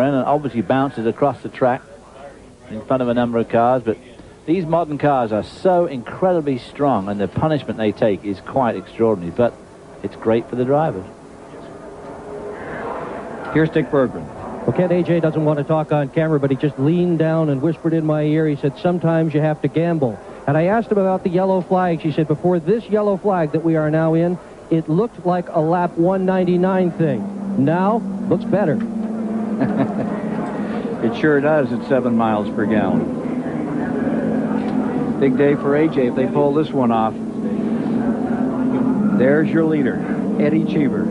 and obviously bounces across the track in front of a number of cars, but these modern cars are so incredibly strong, and the punishment they take is quite extraordinary, but it's great for the drivers. Here's Dick Berggren. Well, Ken, AJ doesn't want to talk on camera, but he just leaned down and whispered in my ear. He said, sometimes you have to gamble. And I asked him about the yellow flags. He said, before this yellow flag that we are now in, it looked like a lap 199 thing. Now, looks better. It sure does at 7 miles per gallon. Big day for AJ if they pull this one off. There's your leader, Eddie Cheever.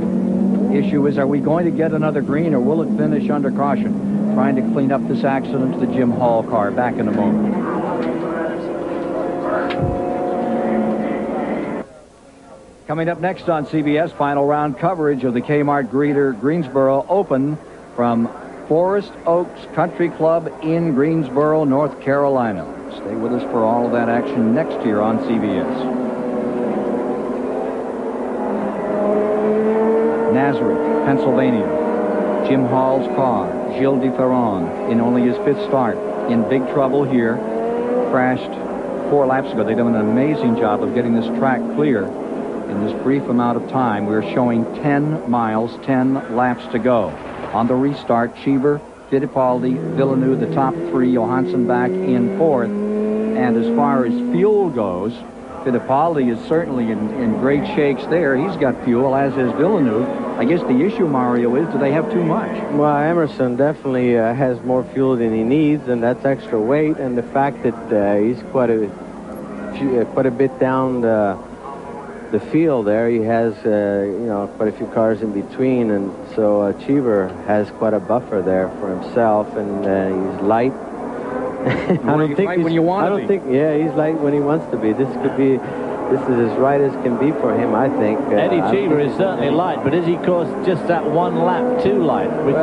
Issue is, are we going to get another green, or will it finish under caution? Trying to clean up this accident to the Jim Hall car. Back in a moment. Coming up next on CBS, final round coverage of the Kmart Greensboro Open from Forest Oaks Country Club in Greensboro, North Carolina. Stay with us for all of that action next year on CBS. Nazareth, Pennsylvania. Jim Hall's car, Gilles DeFerron, in only his 5th start, in big trouble here. Crashed 4 laps ago. They've done an amazing job of getting this track clear in this brief amount of time. We're showing 10 miles, 10 laps to go. On the restart, Cheever, Fittipaldi, Villeneuve, the top 3, Johansson back in 4th. And as far as fuel goes, Fittipaldi is certainly in great shakes there. He's got fuel, as is Villeneuve. I guess the issue, Mario, is do they have too much? Well, Emerson definitely has more fuel than he needs, and that's extra weight. And the fact that he's quite a bit down the field there. He has, quite a few cars in between, and so Cheever has quite a buffer there for himself, and he's light. I don't think when you want to be. Yeah, he's light when he wants to be. This is as right as can be for him, I think. Eddie Cheever is certainly light, but is he caused just that one lap too light? Which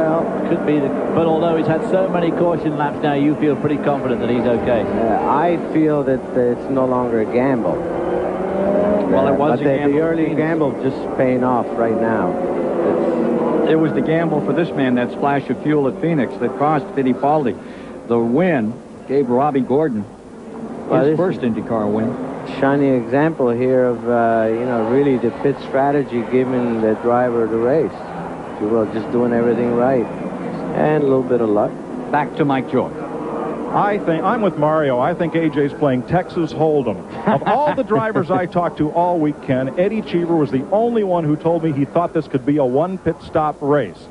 could be but although he's had so many caution laps now, you feel pretty confident that he's okay. I feel that it's no longer a gamble. Well, it was but the early gamble just paying off right now. It was the gamble for this man, that splash of fuel at Phoenix, that cost Fittipaldi the win. Gave Robbie Gordon his first IndyCar win. Shining example here of really the pit strategy, giving the driver the race. If you will, just doing everything right, and a little bit of luck. Back to Mike Joy. I'm with Mario. I think AJ's playing Texas Hold'em. Of all the drivers I talked to all weekend, Eddie Cheever was the only one who told me he thought this could be a one pit stop race.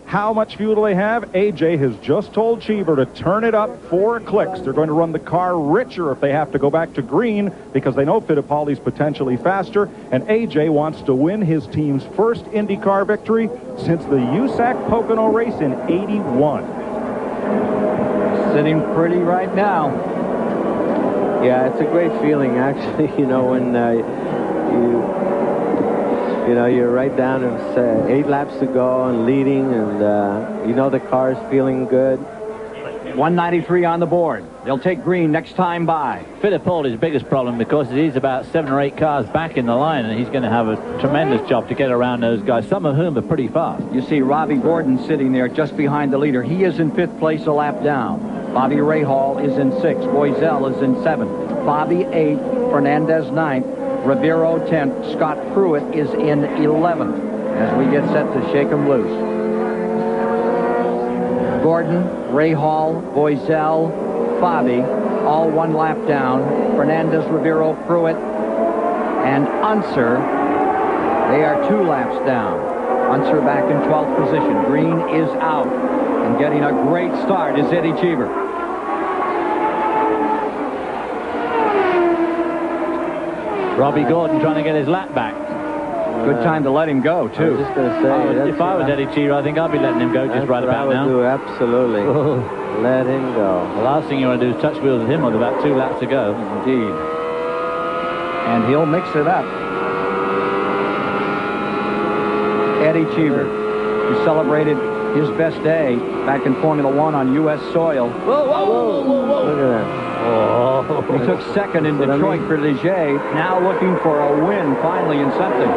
How much fuel do they have? AJ has just told Cheever to turn it up 4 clicks. They're going to run the car richer if they have to go back to green, because they know Fittipaldi's potentially faster, and AJ wants to win his team's first IndyCar victory since the USAC-Pocono race in '81. Sitting pretty right now. Yeah, it's a great feeling, actually, when you're right down to 8 laps to go and leading, and the car's feeling good. 193 on the board. They'll take green next time by. Fittipaldi's biggest problem, because he's about 7 or 8 cars back in the line, and he's going to have a tremendous job to get around those guys, some of whom are pretty fast. You see Robbie Gordon sitting there just behind the leader. He is in 5th place, a lap down. Bobby Rahal is in 6th. Boiselle is in 7th. Bobby 8th. Fernandez 9th. Rivero 10th. Scott Pruitt is in 11th as we get set to shake him loose. Gordon, Rahal, Boiselle, Bobby, all 1 lap down. Fernandez, Rivero, Pruitt, and Unser, they are 2 laps down. Unser back in 12th position. Green is out. And getting a great start is Eddie Cheever. Robbie Gordon trying to get his lap back. Good time to let him go, too. I was just going to say, if I was Eddie Cheever, I think I'd be letting him go just right about now. I would do, absolutely. Let him go. The last thing you want to do is touch wheels with him with about 2 laps to go. Indeed. And he'll mix it up. Eddie Cheever, who celebrated his best day back in Formula One on U.S. soil. Whoa, whoa, whoa, whoa, whoa. Look at that. Oh. He took 2nd in Detroit for Ligier, now looking for a win finally in something.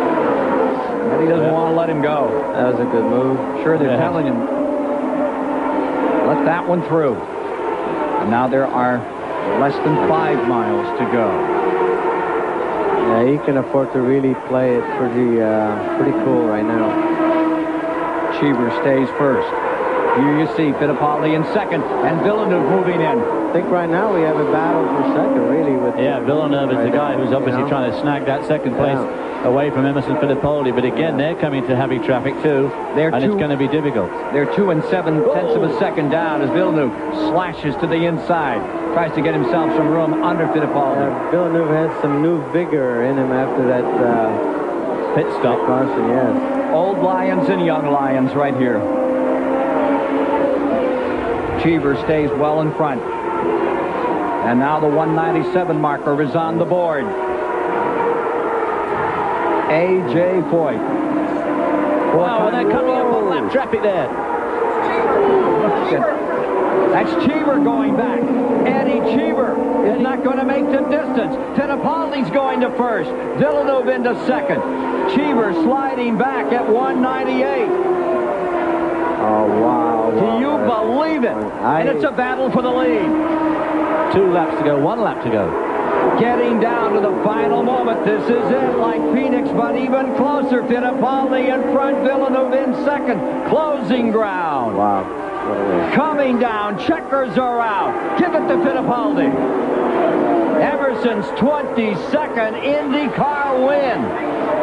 But he doesn't want to let him go. That was a good move. Sure, they're telling him. that one through. And now there are less than 5 miles to go. Yeah, he can afford to really play it pretty cool right now. Cheever stays first. Here you see Fittipaldi in second, and Villeneuve moving in. I think right now we have a battle for second, really. With Villeneuve is the guy who's obviously trying to snag that second place away from Emerson Fittipaldi. But again, they're coming to heavy traffic too, and it's going to be difficult. They're 2 7/10 of a second down as Villeneuve slashes to the inside. Tries to get himself some room under Fittipaldi. Villeneuve has some new vigor in him after that pit stop. Caution, yes. Old Lions and young Lions right here. Cheever stays well in front. And now the 197 marker is on the board. A.J. Foyt. Wow, and they're coming up on lap traffic there. That's Cheever going back. Eddie Cheever is not going to make the distance. Fittipaldi's going to first. Villeneuve into second. Cheever sliding back at 198. Oh, wow. Do you believe it? And it's a battle for the lead. 2 laps to go, 1 lap to go. Getting down to the final moment. This is it, like Phoenix, but even closer. Fittipaldi in front, Villeneuve in second. Closing ground. Wow. Coming down, checkers are out. Give it to Fittipaldi. Emerson's 22nd IndyCar win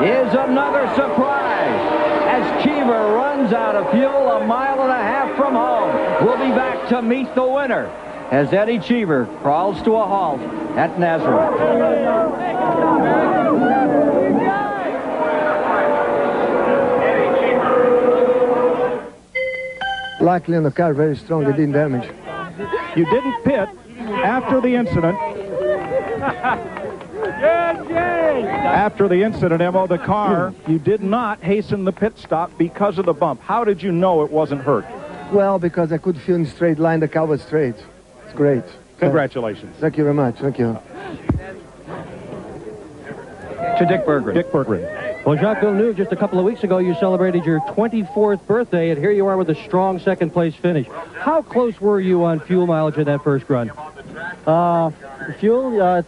is another surprise as Cheever runs out of fuel 1.5 miles from home. We'll be back to meet the winner as Eddie Cheever crawls to a halt at Nazareth. Luckily on the car, very strong, it didn't damage. You didn't pit after the incident. After the incident, Emmo, the car, you did not hasten the pit stop because of the bump. How did you know it wasn't hurt? Well, because I could feel in straight line, the car was straight. It's great. Congratulations. Thank you very much. Thank you. To Dick Berggren. Dick Berggren. Well, Jacques Villeneuve, just a couple of weeks ago, you celebrated your 24th birthday, and here you are with a strong second-place finish. How close were you on fuel mileage in that first run? Fuel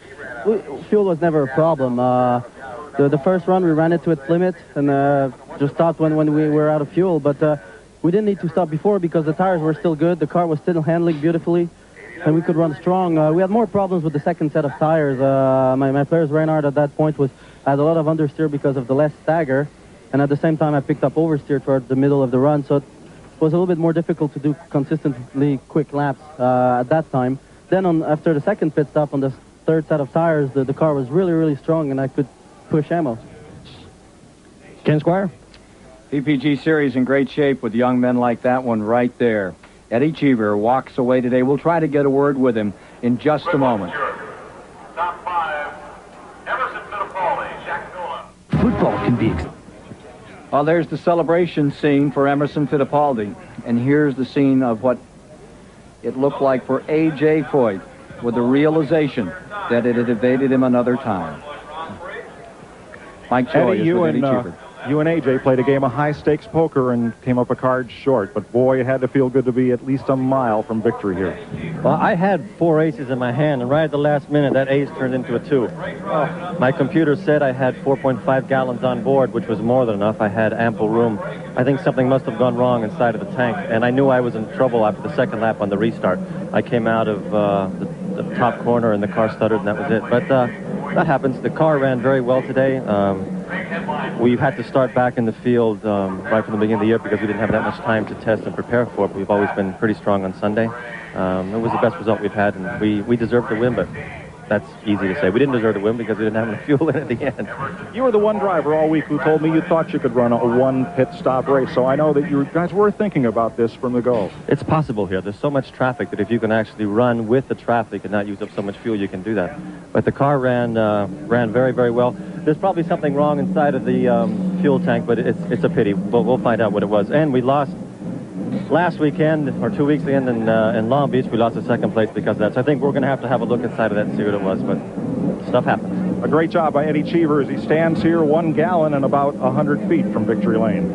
was never a problem. The first run, we ran it to its limit and just stopped when we were out of fuel. But we didn't need to stop before because the tires were still good. The car was still handling beautifully, and we could run strong. We had more problems with the second set of tires. My player's Reinhardt at that point had a lot of understeer because of the less stagger, and at the same time I picked up oversteer toward the middle of the run, so it was a little bit more difficult to do consistently quick laps at that time. Then after the second pit stop on the third set of tires, the car was really, really strong, and I could push ammo. Ken Squire? PPG Series in great shape with young men like that one right there. Eddie Cheever walks away today. We'll try to get a word with him in just a moment. Top 5, Emerson Fittipaldi, Jacques Villeneuve. Football can be... Well, there's the celebration scene for Emerson Fittipaldi. And here's the scene of what it looked like for A.J. Foyt with the realization that it had evaded him another time. Mike Joy Eddie, is with Eddie Cheever. You and AJ played a game of high-stakes poker and came up a card short, but boy, it had to feel good to be at least a mile from victory here. Well, I had 4 aces in my hand, and right at the last minute, that ace turned into a 2. My computer said I had 4.5 gallons on board, which was more than enough. I had ample room. I think something must have gone wrong inside of the tank, and I knew I was in trouble after the second lap on the restart. I came out of the top corner, and the car stuttered, and that was it. But that happens. The car ran very well today. We've had to start back in the field right from the beginning of the year because we didn't have that much time to test and prepare for it. We've always been pretty strong on Sunday. It was the best result we've had, and we deserved to win, but that's easy to say. We didn't deserve to win because we didn't have enough fuel in at the end. You were the one driver all week who told me you thought you could run a one pit stop race, so I know that you guys were thinking about this from the go. It's possible here. There's so much traffic that if you can actually run with the traffic and not use up so much fuel, you can do that. But the car ran very, very well. There's probably something wrong inside of the fuel tank, but it's a pity. But we'll find out what it was. And we lost last weekend, or 2 weeks in Long Beach, we lost the second place because of that. So I think we're going to have a look inside of that and see what it was. But stuff happens. A great job by Eddie Cheever as he stands here 1 gallon and about 100 feet from victory lane.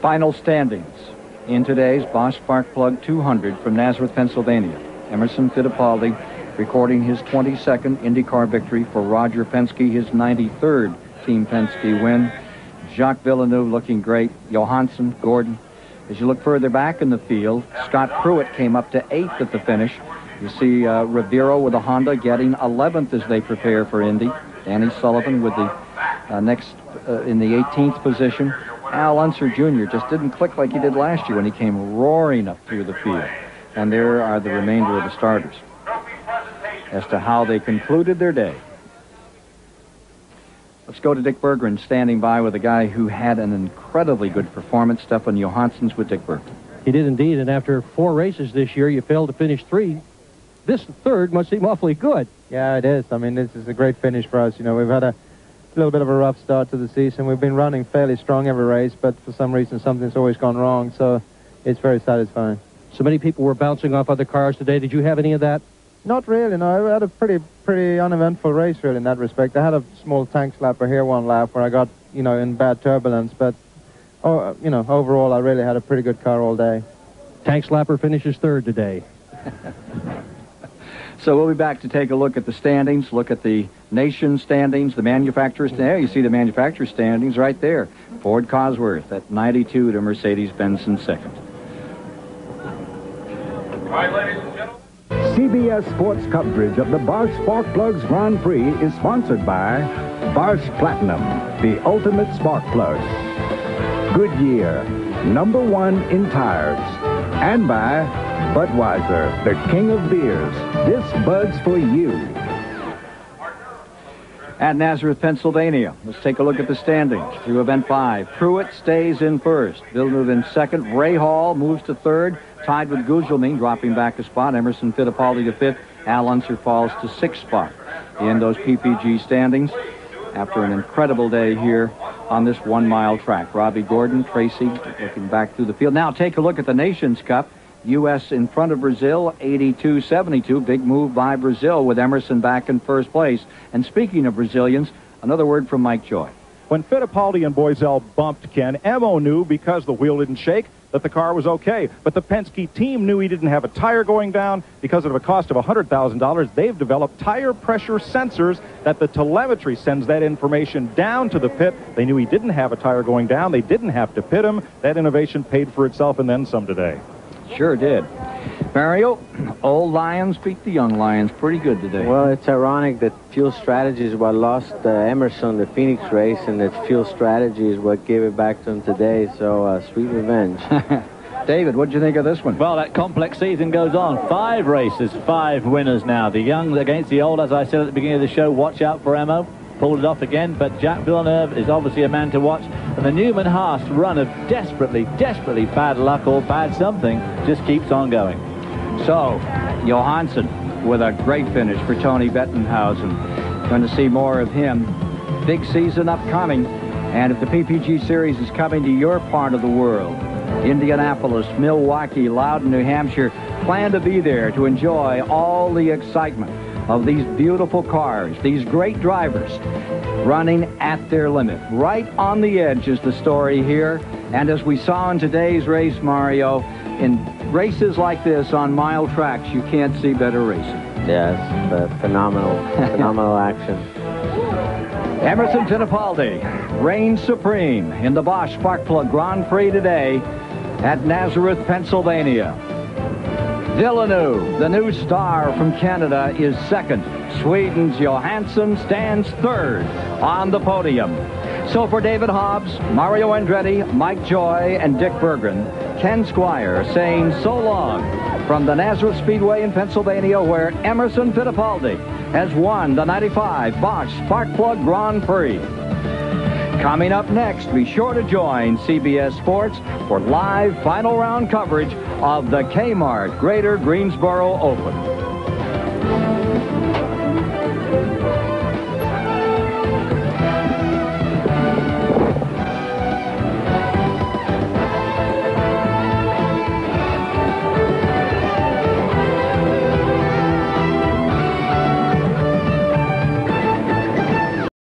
Final standings in today's Bosch Spark Plug 200 from Nazareth, Pennsylvania. Emerson Fittipaldi recording his 22nd IndyCar victory for Roger Penske, his 93rd Team Penske win. Jacques Villeneuve looking great. Johansson, Gordon. As you look further back in the field, Scott Pruitt came up to 8th at the finish. You see Rivero with a Honda getting 11th as they prepare for Indy. Danny Sullivan with the next in the 18th position. Al Unser Jr. just didn't click like he did last year when he came roaring up through the field. And there are the remainder of the starters as to how they concluded their day. Let's go to Dick Berggren, standing by with a guy who had an incredibly good performance. Stefan Johansson's with Dick Berggren. He did indeed, and after 4 races this year, you failed to finish 3. This third must seem awfully good. Yeah, it is. I mean, this is a great finish for us. You know, we've had a little bit of a rough start to the season. We've been running fairly strong every race, but for some reason, something's always gone wrong, so it's very satisfying. So many people were bouncing off other cars today. Did you have any of that? Not really, no. I had a pretty uneventful race, really, in that respect. I had a small tank slapper here one lap where I got, you know, in bad turbulence, but, you know, overall, I really had a pretty good car all day. Tank slapper finishes 3rd today. So we'll be back to take a look at the standings, look at the nation standings, the manufacturers. There you see the manufacturer standings right there. Ford Cosworth at 92 to Mercedes-Benz in 2nd. All right, ladies and gentlemen. CBS Sports coverage of the Bosch Spark Plugs Grand Prix is sponsored by Bosch Platinum, the ultimate spark plug. Goodyear, #1 in tires. And by Budweiser, the king of beers. This Bud's for you. At Nazareth, Pennsylvania, let's take a look at the standings through Event 5. Pruitt stays in 1st. Villeneuve in 2nd. Ray Hall moves to 3rd, tied with Gugelmin, dropping back a spot. Emerson Fittipaldi to 5th. Al Unser falls to 6th spot in those PPG standings after an incredible day here on this 1-mile track. Robbie Gordon, Tracy looking back through the field. Now take a look at the Nations Cup. U.S. in front of Brazil, 82-72. Big move by Brazil with Emerson back in 1st place. And speaking of Brazilians, another word from Mike Joy. When Fittipaldi and Boisel bumped Ken, Emo knew because the wheel didn't shake that the car was okay. But the Penske team knew he didn't have a tire going down. Because of a cost of $100,000, they've developed tire pressure sensors that the telemetry sends that information down to the pit. They knew he didn't have a tire going down. They didn't have to pit him. That innovation paid for itself and then some today. Sure did. Mario, old Lions beat the young Lions pretty good today. Well, it's ironic that fuel strategy is what lost Emerson the Phoenix race, and that fuel strategy is what gave it back to him today. So, sweet revenge. David, what did you think of this one? Well, that complex season goes on. 5 races, 5 winners now. The young against the old, as I said at the beginning of the show. Watch out for Emo. Pulled it off again, but Jacques Villeneuve is obviously a man to watch. And the Newman-Haas run of desperately bad luck or bad something just keeps on going. So, Johansson with a great finish for Tony Bettenhausen. Going to see more of him. Big season upcoming. And if the PPG Series is coming to your part of the world, Indianapolis, Milwaukee, Loudon, New Hampshire, plan to be there to enjoy all the excitement of these beautiful cars, these great drivers running at their limit. Right on the edge is the story here. And as we saw in today's race, Mario, in races like this on mile tracks, you can't see better racing. Yes, phenomenal action. Emerson Fittipaldi reigns supreme in the Bosch Sparkplug Grand Prix today at Nazareth, Pennsylvania. Villeneuve, the new star from Canada, is 2nd. Sweden's Johansson stands 3rd on the podium. So for David Hobbs, Mario Andretti, Mike Joy, and Dick Berggren, Ken Squire saying so long from the Nazareth Speedway in Pennsylvania, where Emerson Fittipaldi has won the 95 Bosch Sparkplug Grand Prix. Coming up next, be sure to join CBS Sports for live final round coverage of the Kmart Greater Greensboro Open.